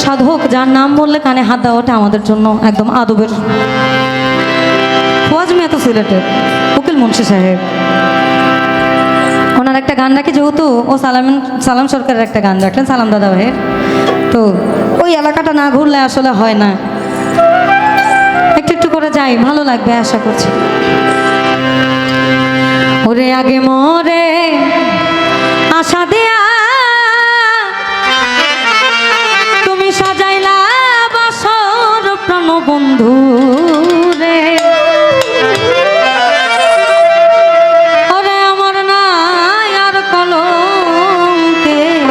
সাধক যার নাম বললে কানে হাত দেওয়াটা আমাদের জন্য একদম আদবের। খোয়াজ মিয়া তো সিলেটের, উকিল মুন্সি সাহেব, ওনার একটা গান রাখে, যেহেতু ও সালাম সরকারের একটা গান রাখলেন, সালাম দাদা ভাইয়ের, তো ওই এলাকাটা না ঘুরলে আসলে হয় না, একটু একটু করে যাই, ভালো লাগবে আশা করছি। ওরে আগে মরে আশা দিয়া তুমি সাজাইলা বাসর প্রাণ বন্ধু রে, ওরে আমার নাই আর কলঙ্কের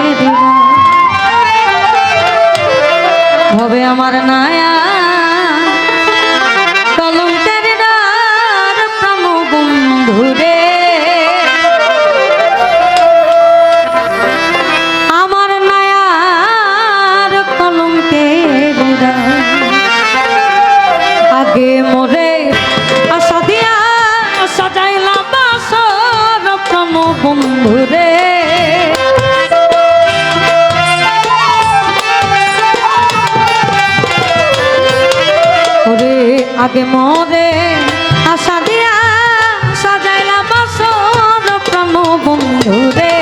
হবে, আমার নাই কলঙ্কের ডার প্রাণ বন্ধু রে, আগে মোরে আশা দিয়া সাজাইলা বাসর প্রাণ বন্ধু রে, ওরে আগে মোরে আশা দিয়া সাজাইলা বাসর প্রাণ বন্ধু রে,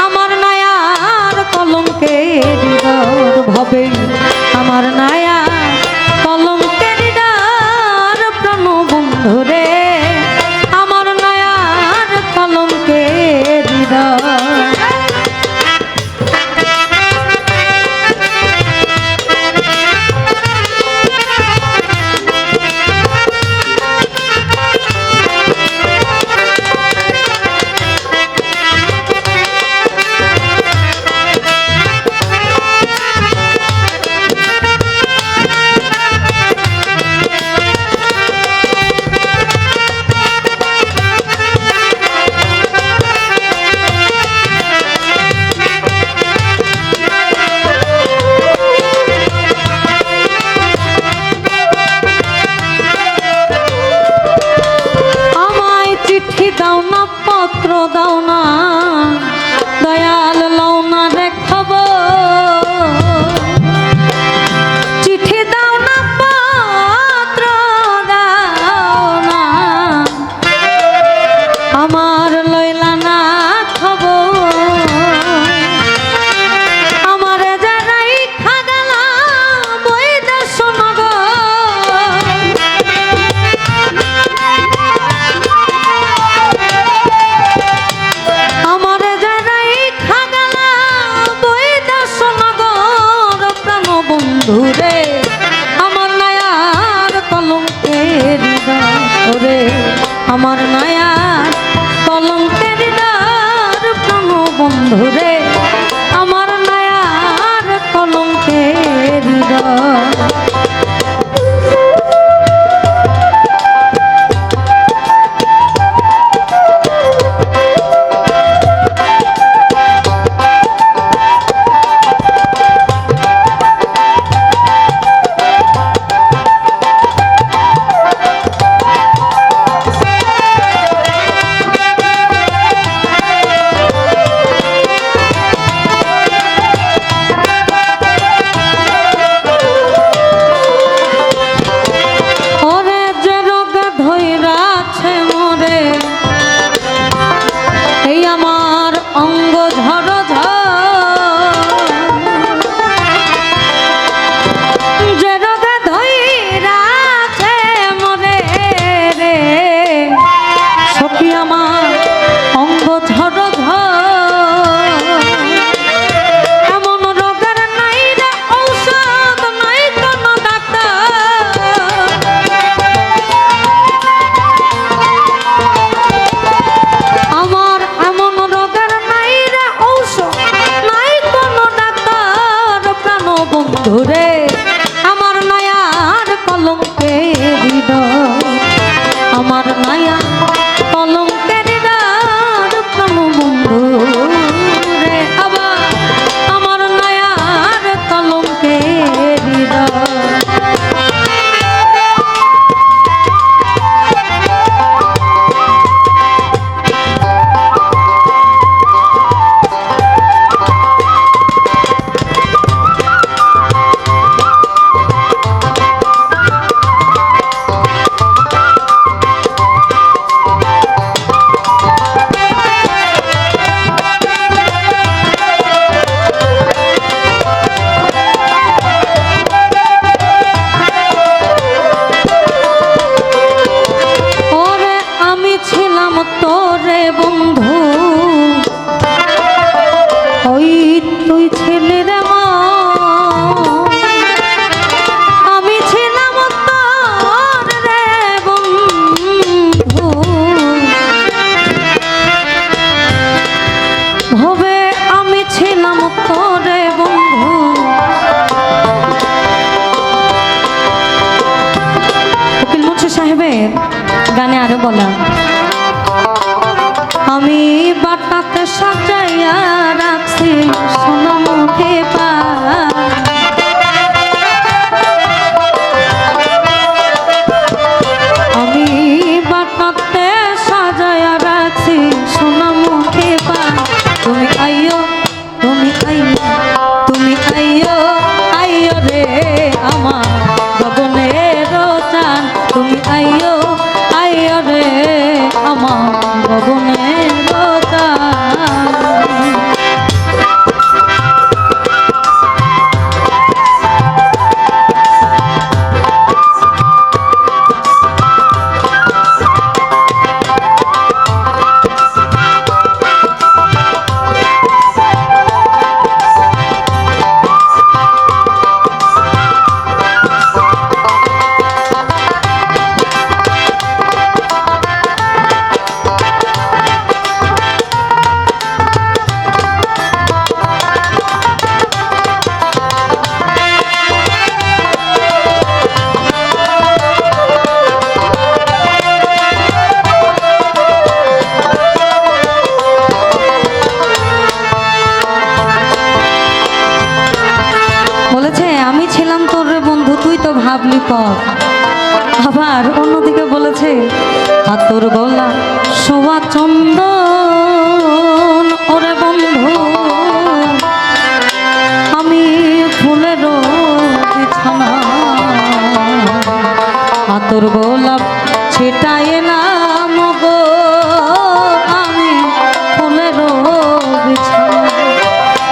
আমার নায়ার কলঙ্কের ভবে, আমার নায়া কলঙ্কের ডার প্রাণ বন্ধু রে, আমার নায়ার কলঙ্কের ডার। দাও না পত্র দাও না দয়াল লও না রে খবর, চিঠি দাও না পত্র দাও না আমার লইলা না খবর, আমারে যারাই খাগালা বইদা শোনগো, বন্ধুরে আমার নায়ার কলঙ্কের ওরে, আমার নায়ার কলঙ্কের ডার প্রাণ বন্ধুরে, আমার নায়ার কলঙ্কের ডার। সাহেবের গানে আরো বলা, আমি বাটাতে সাজাইয়া রাখছি সোনা মুখে পা, আমি বাটাতে সাজাইয়া রাখছি সোনা মুখে পা, তুমি আইয়ো তুমি আইয়ো তুমি আইয়ো আইয়ো রে আমার গগনের চান, তুমি আইয়ো আইয়ো রে আমার গগনের চান। আমি ছিলাম তোর রে বন্ধু তুই তো ভাবলি পথ, আবার অন্যদিকে বলেছে আর তোর গলা শোভা চন্দন ওরে বন্ধু আমি ফুলের বিছানা, আর তোর গোলাপ ছিটাই এলাম গো আমি ফুলের বিছানা,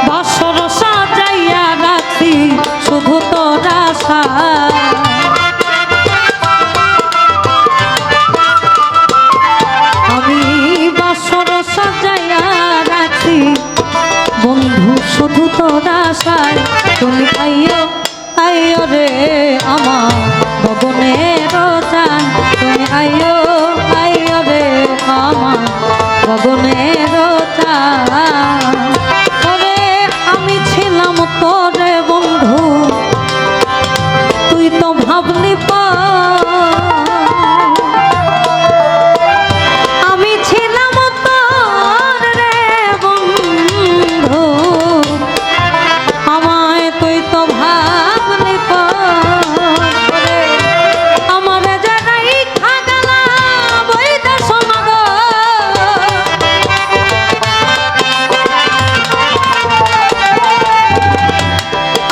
বাসর সাজাইয়া রাখি শুধু তোর আশা, আমি বাসর সাজাইয়া রাখি বন্ধু শুধু তোর আশায়, তুমি আইয়ো আইয়ো রে আমার গগনের চান, তুমি আইয়ো আইয়ো রে আমার গগনের চান। ওরে আমি ছিলাম তোরে বন্ধু তুই তো ভাবলি পা, আমি ছিলাম তোর রে বন্ধু আমায় তুই তো ভাবলি পা, আমার জানাই খাগালা বইটা শোনা গো,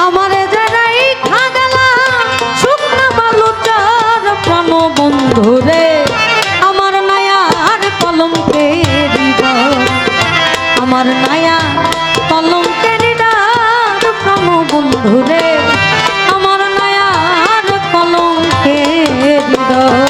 আমার জানাই খাগালা শুকনা বালুচার প্রাণ বন্ধু রে, আমার নায়ার কলঙ্কের হৃদয়, আমার নায়া কলঙ্কের হৃদয় প্রাণ বন্ধু রে, আমার নায়ার কলঙ্কের হৃদয়।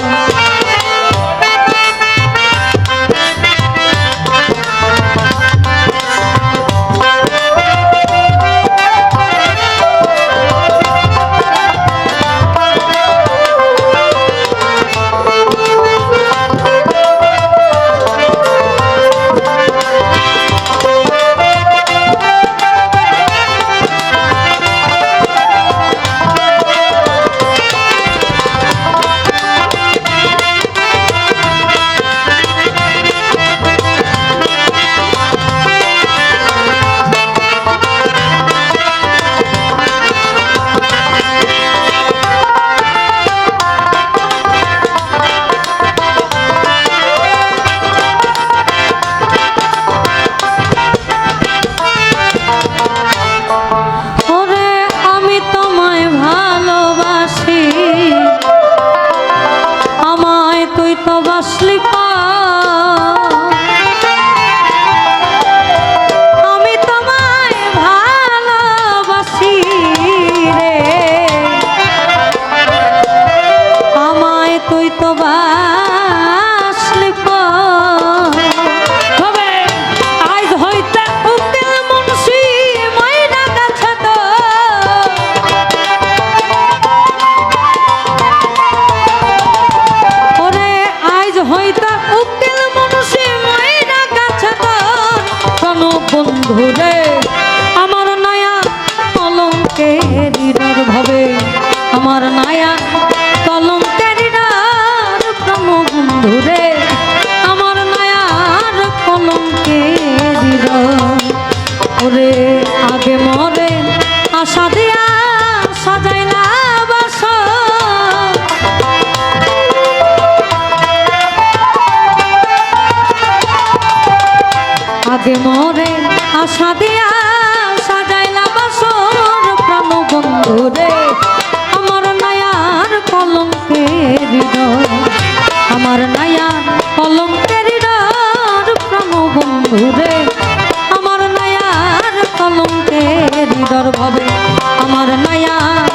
বন্ধুরে আমার নায়া কলঙ্কের ভাবে, আমার নায়া কলঙ্কের বন্ধুরে আমার মায়ার কলঙ্কে হৃদয় ওরে আগে মরে আশা দিয়া সাজাইলা বাসর আগে মরে আশা দিয়া সাজাইলা বাসর প্রাণ বন্ধুরে আমার নায়ার কলঙ্কের হৃদয় আমার নায়ার কলঙ্কের হৃদয় প্রাণ বন্ধুরে আমার নায়ার কলঙ্কের হৃদয় ভাবে আমার নায়ার